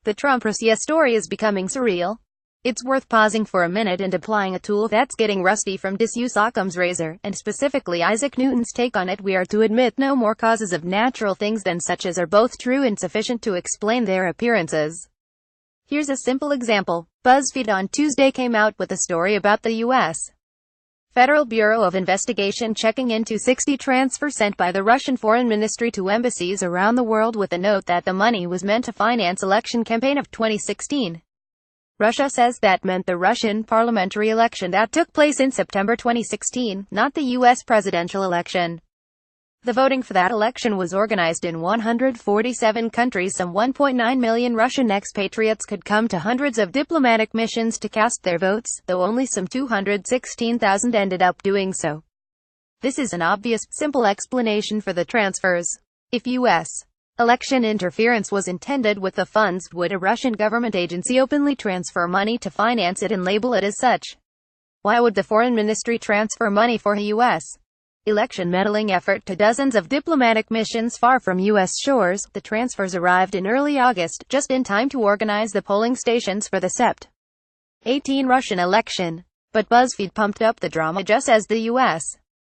The TrumpRussia story is becoming surreal. It's worth pausing for a minute and applying a tool that's getting rusty from disuse Occam's razor, and specifically Isaac Newton's take on it. We are to admit no more causes of natural things than such as are both true and sufficient to explain their appearances. Here's a simple example. BuzzFeed on Tuesday came out with a story about the U.S. Federal Bureau of Investigation checking into 60 transfers sent by the Russian Foreign Ministry to embassies around the world, with a note that the money was meant to finance election campaign of 2016. Russia says that meant the Russian parliamentary election that took place in September 2016, not the U.S. presidential election. The voting for that election was organized in 147 countries. Some 1.9 million Russian expatriates could come to hundreds of diplomatic missions to cast their votes, though only some 216,000 ended up doing so. This is an obvious, simple explanation for the transfers. If U.S. election interference was intended with the funds, would a Russian government agency openly transfer money to finance it and label it as such? Why would the foreign ministry transfer money for a U.S. election meddling effort to dozens of diplomatic missions far from U.S. shores? The transfers arrived in early August, just in time to organize the polling stations for the Sept. 18 Russian election. But BuzzFeed pumped up the drama just as the U.S.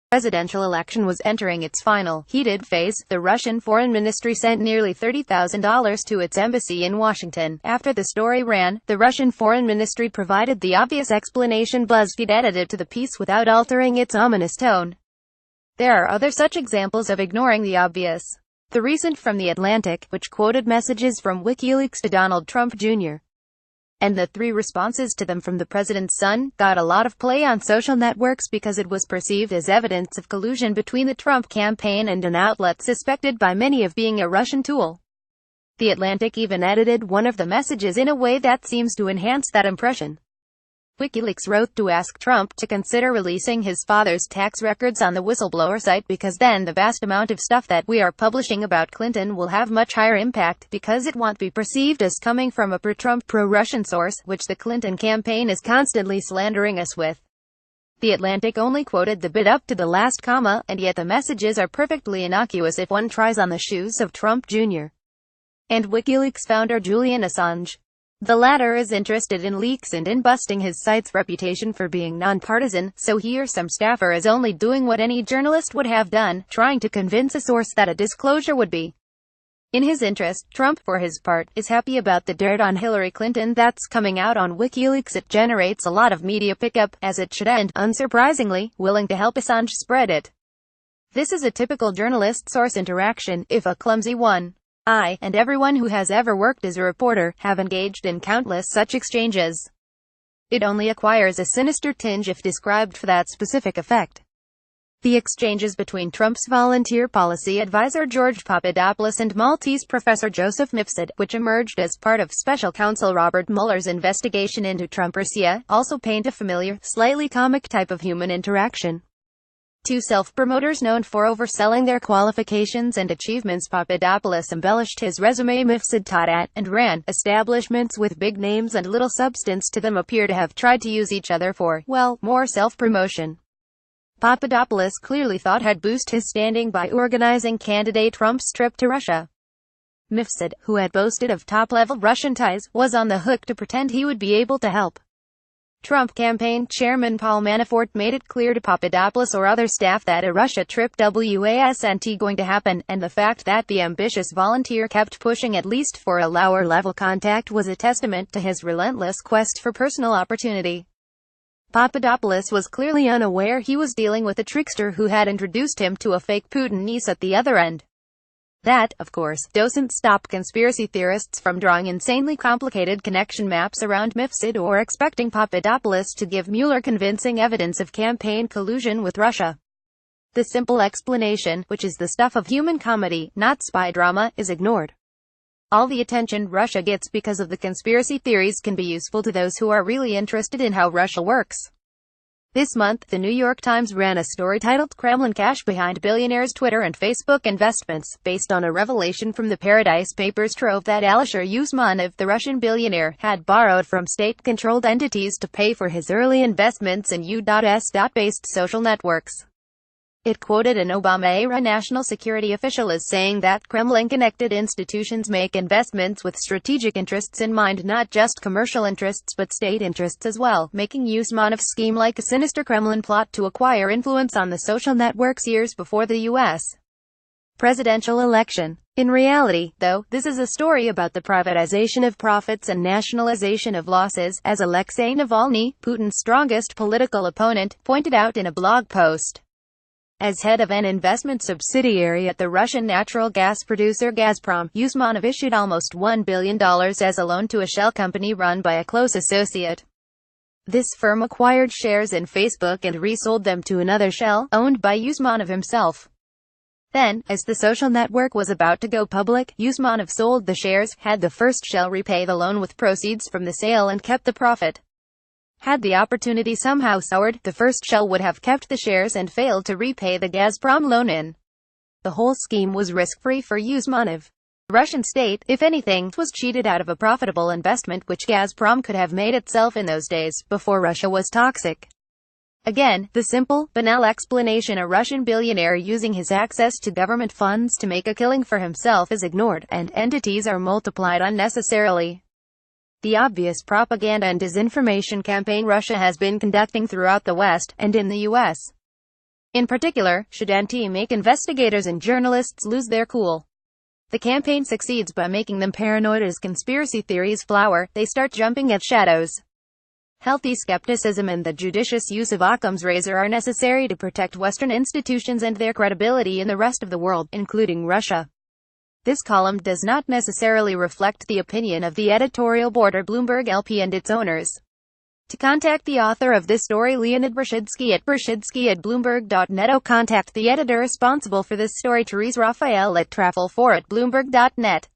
presidential election was entering its final, heated phase. The Russian Foreign Ministry sent nearly $30,000 to its embassy in Washington. After the story ran, the Russian Foreign Ministry provided the obvious explanation. BuzzFeed edited to the piece without altering its ominous tone. There are other such examples of ignoring the obvious. The recent from The Atlantic, which quoted messages from WikiLeaks to Donald Trump Jr. and the 3 responses to them from the president's son, got a lot of play on social networks because it was perceived as evidence of collusion between the Trump campaign and an outlet suspected by many of being a Russian tool. The Atlantic even edited one of the messages in a way that seems to enhance that impression. WikiLeaks wrote to ask Trump to consider releasing his father's tax records on the whistleblower site, because then the vast amount of stuff that we are publishing about Clinton will have much higher impact, because it won't be perceived as coming from a pro-Trump, pro-Russian source, which the Clinton campaign is constantly slandering us with. The Atlantic only quoted the bit up to the last comma, and yet the messages are perfectly innocuous if one tries on the shoes of Trump Jr. and WikiLeaks founder Julian Assange. The latter is interested in leaks and in busting his site's reputation for being nonpartisan, so he or some staffer is only doing what any journalist would have done, trying to convince a source that a disclosure would be in his interest. Trump, for his part, is happy about the dirt on Hillary Clinton that's coming out on WikiLeaks. It generates a lot of media pickup, as it should, and, unsurprisingly, willing to help Assange spread it. This is a typical journalist-source interaction, if a clumsy one. I, and everyone who has ever worked as a reporter, have engaged in countless such exchanges. It only acquires a sinister tinge if described for that specific effect. The exchanges between Trump's volunteer policy advisor George Papadopoulos and Maltese professor Joseph Mifsud, which emerged as part of special counsel Robert Mueller's investigation into TrumpRussia, also paint a familiar, slightly comic type of human interaction. 2 self-promoters known for overselling their qualifications and achievements. Papadopoulos embellished his resume. Mifsud taught at, and ran, establishments with big names and little substance to them appear to have tried to use each other for, well, more self-promotion. Papadopoulos clearly thought had boosted his standing by organizing candidate Trump's trip to Russia. Mifsud, who had boasted of top-level Russian ties, was on the hook to pretend he would be able to help. Trump campaign chairman Paul Manafort made it clear to Papadopoulos or other staff that a Russia trip wasn't going to happen, and the fact that the ambitious volunteer kept pushing at least for a lower-level contact was a testament to his relentless quest for personal opportunity. Papadopoulos was clearly unaware he was dealing with a trickster who had introduced him to a fake Putin niece at the other end. That, of course, doesn't stop conspiracy theorists from drawing insanely complicated connection maps around Mifsud or expecting Papadopoulos to give Mueller convincing evidence of campaign collusion with Russia. The simple explanation, which is the stuff of human comedy, not spy drama, is ignored. All the attention Russia gets because of the conspiracy theories can be useful to those who are really interested in how Russia works. This month, the New York Times ran a story titled "Kremlin Cash Behind Billionaires' Twitter and Facebook Investments," based on a revelation from the Paradise Papers trove that Alisher Usmanov, the Russian billionaire, had borrowed from state-controlled entities to pay for his early investments in U.S.-based social networks. It quoted an Obama-era national security official as saying that Kremlin-connected institutions make investments with strategic interests in mind, not just commercial interests but state interests as well, making Usmanov's scheme like a sinister Kremlin plot to acquire influence on the social networks years before the U.S. presidential election. In reality, though, this is a story about the privatization of profits and nationalization of losses, as Alexei Navalny, Putin's strongest political opponent, pointed out in a blog post. As head of an investment subsidiary at the Russian natural gas producer Gazprom, Usmanov issued almost $1 billion as a loan to a shell company run by a close associate. This firm acquired shares in Facebook and resold them to another shell, owned by Usmanov himself. Then, as the social network was about to go public, Usmanov sold the shares, had the first shell repay the loan with proceeds from the sale and kept the profit. Had the opportunity somehow soured, the first shell would have kept the shares and failed to repay the Gazprom loan-in. The whole scheme was risk-free for Usmanov. The Russian state, if anything, was cheated out of a profitable investment which Gazprom could have made itself in those days, before Russia was toxic. Again, the simple, banal explanation, a Russian billionaire using his access to government funds to make a killing for himself, is ignored, and entities are multiplied unnecessarily. The obvious propaganda and disinformation campaign Russia has been conducting throughout the West, and in the U.S. in particular, should anti-make investigators and journalists lose their cool. The campaign succeeds by making them paranoid as conspiracy theories flower, they start jumping at shadows. Healthy skepticism and the judicious use of Occam's razor are necessary to protect Western institutions and their credibility in the rest of the world, including Russia. This column does not necessarily reflect the opinion of the editorial board or Bloomberg LP and its owners. To contact the author of this story, Leonid Brzezinski at brzezinski@bloomberg.net, or contact the editor responsible for this story, Therese Raphael at travel4@bloomberg.net.